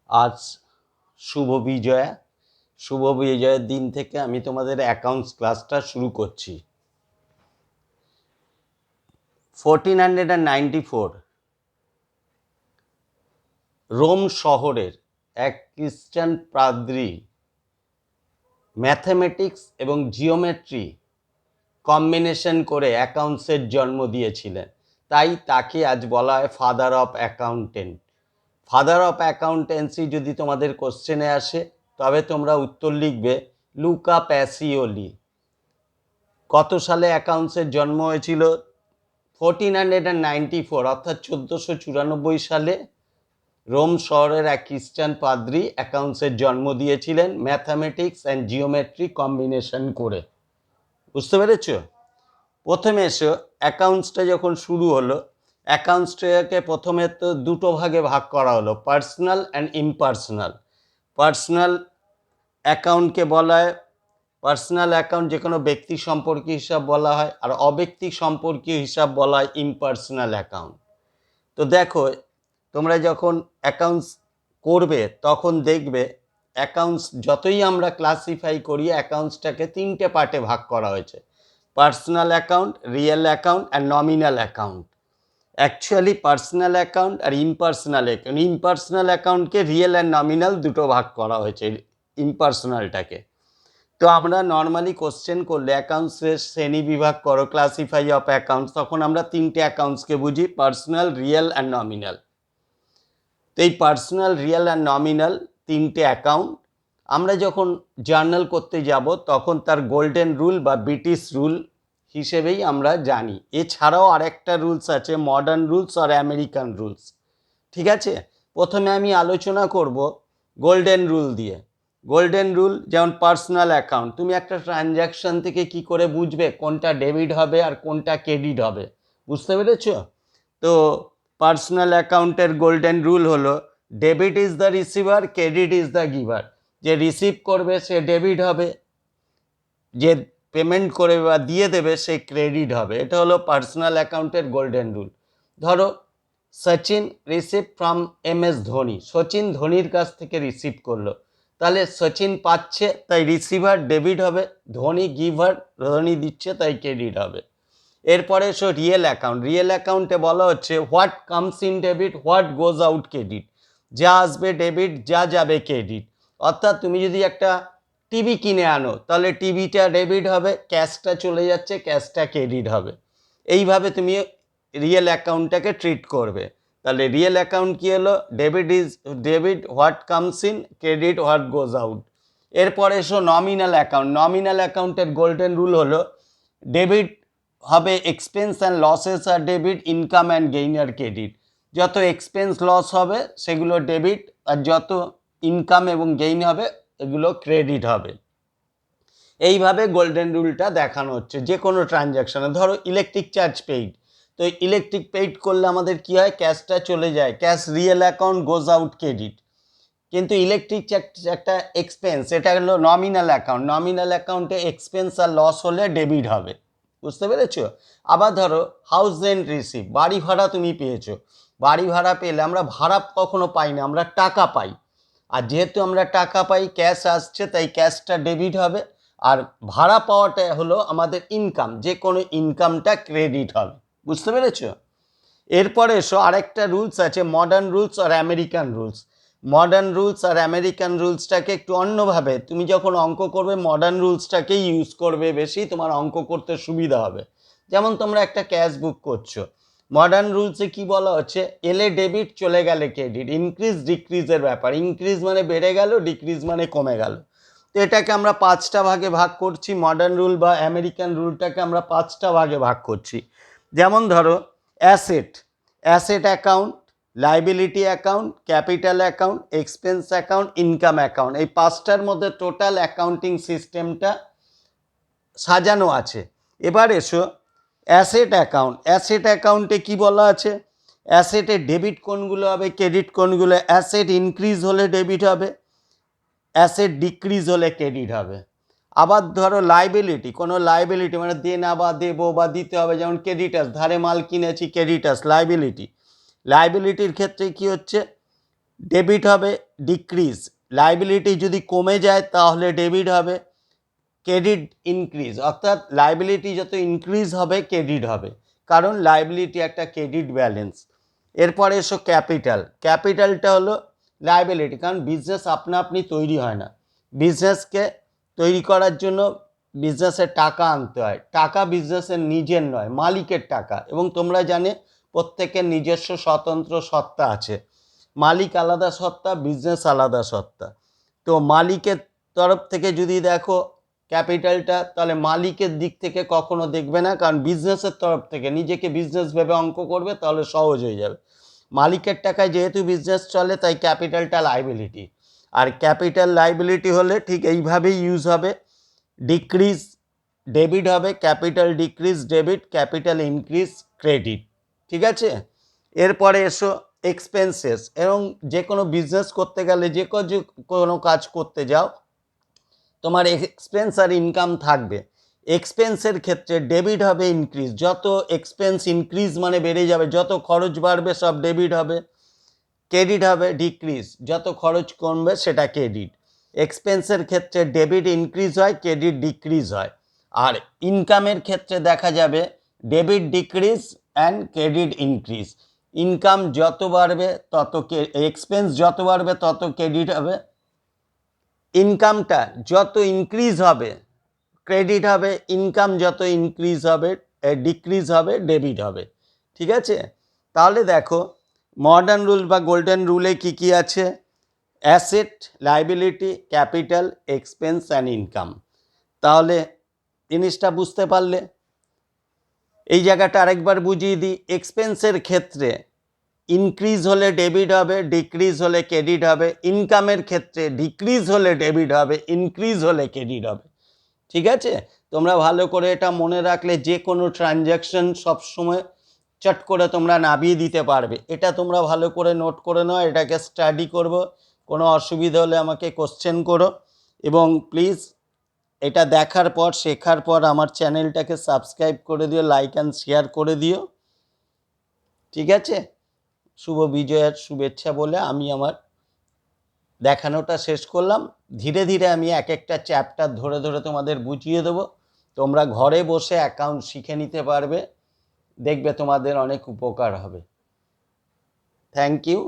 আজ শুভ বিজয়া। শুভ বিজয়ের দিন থেকে আমি তোমাদের অ্যাকাউন্টস ক্লাসটা শুরু করছি। 1494 রোম শহরের এক খ্রিস্টান পাদ্রী ম্যাথমেটিক্স এবং জিওমেট্রি কম্বিনেশন করে অ্যাকাউন্টসের জন্ম দিয়েছিলেন, তাই তাকে আজ বলা হয় father of accountant. Father of accountancy যদি তোমাদের কোশ্চেনে আসে তবে তোমরা উত্তর লিখবে লুকা প্যাসিওলি। কত সালে অ্যাকাউন্টসের জন্ম হয়েছিল? 1494 অর্থাৎ 1494 সালে রোম শহরের এক খ্রিস্টান পাদ্রী অ্যাকাউন্টসের জন্ম দিয়েছিলেন ম্যাথামেটিক্স অ্যান্ড জিওমেট্রি কম্বিনেশন করে। বুঝতে পেরেছ? প্রথমে এসো অ্যাকাউন্টসটা যখন শুরু হলো, অ্যাকাউন্টসটাকে প্রথমে তো দুটো ভাগে ভাগ করা হলো, পার্সোনাল অ্যান্ড ইমপার্সোনাল। পার্সোনাল অ্যাকাউন্টকে বলা হয়, পার্সোনাল অ্যাকাউন্ট যে কোনো ব্যক্তি সম্পর্কীয় হিসাব বলা হয়, আর অব্যক্তি সম্পর্কীয় হিসাব বলা হয় ইমপার্সোনাল অ্যাকাউন্ট। তো দেখো, তোমরা যখন অ্যাকাউন্টস করবে তখন দেখবে অ্যাকাউন্টস যতই আমরা ক্লাসিফাই করি, অ্যাকাউন্টসটাকে তিনটে পার্টে ভাগ করা হয়েছে: personal account, real account and nominal account. Actually personal account আর ইমপার্সোনাল অ্যাকাউন্ট, ইমপার্সোনাল অ্যাকাউন্টকে রিয়েল অ্যান্ড নমিনাল দুটো ভাগ করা হয়েছে ইমপার্সোনালটাকে। তো আমরা নর্মালি কোশ্চেন করলে অ্যাকাউন্টসের শ্রেণী বিভাগ করো, ক্লাসিফাই অফ অ্যাকাউন্টস, তখন আমরা তিনটে অ্যাকাউন্টসকে বুঝি: পার্সোনাল, রিয়েল অ্যান্ড নমিনাল। তো এই পার্সোনাল, রিয়েল অ্যান্ড নমিনাল তিনটে অ্যাকাউন্ট আমরা যখন জার্নাল করতে যাব তখন তার গোল্ডেন রুল বা ব্রিটিশ রুল হিসেবেই আমরা জানি। এছাড়াও আরেকটা রুলস আছে, মডার্ন রুলস আর আমেরিকান রুলস। ঠিক আছে, প্রথমে আমি আলোচনা করব গোল্ডেন রুল দিয়ে। গোল্ডেন রুল যেমন পার্সোনাল অ্যাকাউন্ট, তুমি একটা ট্রানজ্যাকশন থেকে কি করে বুঝবে কোনটা ডেবিট হবে আর কোনটা ক্রেডিট হবে? বুঝতে পেরেছ? তো পার্সোনাল অ্যাকাউন্টের গোল্ডেন রুল হলো debit is the receiver, credit is the giver. যে রিসিভ করবে সে ডেবিট হবে, যে পেমেন্ট করে বা দিয়ে দেবে সে ক্রেডিট হবে। এটা হলো পার্সোনাল অ্যাকাউন্টের গোল্ডেন রুল। ধরো Sachin receive from MS Dhoni, Sachin ধোনির কাছ থেকে রিসিভ করলো, তাহলে সচিন পাচ্ছে তাই রিসিভার ডেবিট হবে, ধোনি গিভার ধোনি দিচ্ছে তাই ক্রেডিট হবে। এরপরে এসো রিয়েল অ্যাকাউন্ট। রিয়েল অ্যাকাউন্টে বলা হচ্ছে what comes in debit, what goes out credit. যা আসবে ডেবিট, যা যাবে ক্রেডিট। অর্থাৎ তুমি যদি একটা টিভি কিনে আনো তাহলে টিভিটা ডেবিট হবে, ক্যাশটা চলে যাচ্ছে, ক্যাশটা ক্রেডিট হবে। এইভাবে তুমি রিয়েল অ্যাকাউন্টটাকে ট্রিট করবে। তাহলে রিয়েল অ্যাকাউন্ট কী হলো? Debit is debit, what comes in, credit what goes out. এরপরে এসো নমিনাল অ্যাকাউন্ট। নমিনাল অ্যাকাউন্টের গোল্ডেন রুল হলো ডেবিট হবে expense and losses are debit, income and gain are credit. যত এক্সপেন্স লস হবে সেগুলো ডেবিট, আর যত ইনকাম এবং গেইন হবে এগুলো ক্রেডিট হবে। এইভাবে গোল্ডেন রুলটা দেখানো হচ্ছে যে কোনো ট্রানজ্যাকশানে। ধরো ইলেকট্রিক চার্জ পেইড, তো ইলেকট্রিক পেইড করলে আমাদের কি হয়? ক্যাশটা চলে যায়, ক্যাশ রিয়েল অ্যাকাউন্ট, গোজ আউট ক্রেডিট। কিন্তু ইলেকট্রিক একটা এক্সপেন্স, এটা হলো নমিনাল অ্যাকাউন্ট। নমিনাল অ্যাকাউন্টে এক্সপেন্স আর লস হলে ডেবিট হবে। বুঝতে পেরেছো? আবার ধরো হাউস রেন্ট রিসিভ, বাড়ি ভাড়া তুমি পেয়েছো। বাড়ি ভাড়া পেলে আমরা ভাড়া কখনো পাই না, আমরা টাকা পাই। আর যেহেতু আমরা টাকা পাই, ক্যাশ আসছে, তাই ক্যাশটা ডেবিট হবে। আর ভাড়া পাওয়াটা হলো আমাদের ইনকাম, যে কোনো ইনকামটা ক্রেডিট হবে। বুঝতে পেরেছো? এরপরে এসো আরেকটা রুলস আছে, মডার্ন রুলস আর আমেরিকান রুলস। মডার্ন রুলস আর আমেরিকান রুলসটাকে একটু অন্যভাবে, তুমি যখন অঙ্ক করবে মডার্ন রুলসটাকেই ইউজ করবে বেশি, তোমার অঙ্ক করতে সুবিধা হবে। যেমন তোমরা একটা ক্যাশ বুক করছো, মডার্ন রুলসে কি বলা হচ্ছে? এলে ডেবিট, চলে গেলে ক্রেডিট। ইনক্রিজ ডিক্রিজের ব্যাপার, ইনক্রিজ মানে বেড়ে গেল, ডিক্রিজ মানে কমে গেল। তো এটাকে আমরা পাঁচটা ভাগে ভাগ করছি। মডার্ন রুল বা আমেরিকান রুলটাকে আমরা পাঁচটা ভাগে ভাগ করছি। যেমন ধরো asset, asset account, liability account, capital account, expense account, income account. এই পাঁচটার মধ্যে টোটাল অ্যাকাউন্টিং সিস্টেমটা সাজানো আছে। এবার এসো অ্যাসেট অ্যাকাউন্ট। অ্যাসেট অ্যাকাউন্টে কি বলা আছে? অ্যাসেটে ডেবিট কোনগুলো হবে, ক্রেডিট কোনগুলো? অ্যাসেট ইনক্রিজ হলে ডেবিট হবে, অ্যাসেট ডিক্রিজ হলে ক্রেডিট হবে। আবার ধরো লাইবিলিটি, কোনো লাইবিলিটি মানে দেনা বা দেবো বা দিতে হবে, যেমন ক্রেডিটার্স, ধারে মাল কিনেছি, ক্রেডিটার্স লাইবিলিটি। লাইবিলিটির ক্ষেত্রে কি হচ্ছে? ডেবিট হবে ডিক্রিজ, লাইবিলিটি যদি কমে যায় তাহলে ডেবিট হবে, ক্রেডিট ইনক্রিজ, অর্থাৎ লাইবিলিটি যত ইনক্রিজ হবে ক্রেডিট হবে, কারণ লাইবিলিটি একটা ক্রেডিট ব্যালেন্স। এরপরে এসো ক্যাপিটাল। ক্যাপিটালটা হলো লাইবিলিটি, কারণ বিজনেস আপনা আপনি তৈরি হয় না, বিজনেসকে তৈরি করার জন্য বিজনেসের টাকা আনতে হয়, টাকা বিজনেসের নিজের নয়, মালিকের টাকা, এবং তোমরা জানে প্রত্যেকের নিজস্ব স্বতন্ত্র সত্তা আছে, মালিক আলাদা সত্তা, বিজনেস আলাদা সত্তা। তো মালিকের তরফ থেকে যদি দেখো ক্যাপিটালটা, তাহলে মালিকের দিক থেকে কখনো দেখবে না, কারণ বিজনেসের তরফ থেকে নিজেকে বিজনেস ভেবে অঙ্ক করবে, তাহলে সহজ হয়ে যাবে। মালিকের টাকায় যেহেতু বিজনেস চলে, তাই ক্যাপিটালটা লাইবিলিটি। আর ক্যাপিটাল লাইবিলিটি হলে ঠিক এইভাবেই ইউজ হবে, ডিক্রিজ ডেবিট হবে, capital decrease debit, capital increase credit. ঠিক আছে, এরপরে এসো এক্সপেন্সেস। এবং যে কোনো বিজনেস করতে গেলে, যে কোনো কাজ করতে যাও, তোমার এক্সপেন্স আর ইনকাম থাকবে। এক্সপেন্সের ক্ষেত্রে ডেবিট হবে ইনক্রিজ, যত এক্সপেন্স ইনক্রিজ মানে বেড়ে যাবে, যত খরচ বাড়বে সব ডেবিট হবে। ক্রেডিট হবে ডিক্রিজ, যত খরচ কমবে সেটা ক্রেডিট। এক্সপেন্সের ক্ষেত্রে ডেবিট ইনক্রিজ হয়, ক্রেডিট ডিক্রিজ হয়। আর ইনকামের ক্ষেত্রে দেখা যাবে debit decrease and credit increase. Income যত বাড়বে তত এক্সপেন্স যত বাড়বে তত ক্রেডিট হবে, ইনকামটা যত ইনক্রিজ হবে ক্রেডিট হবে, ইনকাম যত ইনক্রিজ হবে ডিক্রিজ হবে, ডেবিট হবে। ঠিক আছে, তাহলে দেখো মডার্ন রুল বা গোল্ডেন রুলে কি কি আছে, asset, liability, capital, expense and income. তাহলে জিনিসটা বুঝতে পারলে। এই জায়গাটা আরেকবার বুঝিয়ে দিই। এক্সপেন্সের ক্ষেত্রে ইনক্রিজ হলে ডেবিট হবে, ডিক্রিজ হলে ক্রেডিট হবে। ইনকামের ক্ষেত্রে ডিক্রিজ হলে ডেবিট হবে, ইনক্রিজ হলে ক্রেডিট হবে। ঠিক আছে, তোমরা ভালো করে এটা মনে রাখলে যে কোনো ট্রানজ্যাকশন সবসময় চট করে তোমরা নামিয়ে দিতে পারবে। এটা তোমরা ভালো করে নোট করে নাও, এটাকে স্টাডি করব। কোনো অসুবিধা হলে আমাকে কোশ্চেন করো, এবং প্লিজ এটা দেখার পর শেখার পর আমার চ্যানেলটাকে সাবস্ক্রাইব করে দিও, লাইক অ্যান্ড শেয়ার করে দিও। ঠিক আছে, শুভ বিজয়ের শুভেচ্ছা বলে আমি আমার দেখানোটা শেষ করলাম। ধীরে ধীরে আমি এক একটা চ্যাপ্টার ধরে ধরে তোমাদের বুঝিয়ে দেবো, তোমরা ঘরে বসে অ্যাকাউন্ট শিখে নিতে পারবে, দেখবে তোমাদের অনেক উপকার হবে। Thank you.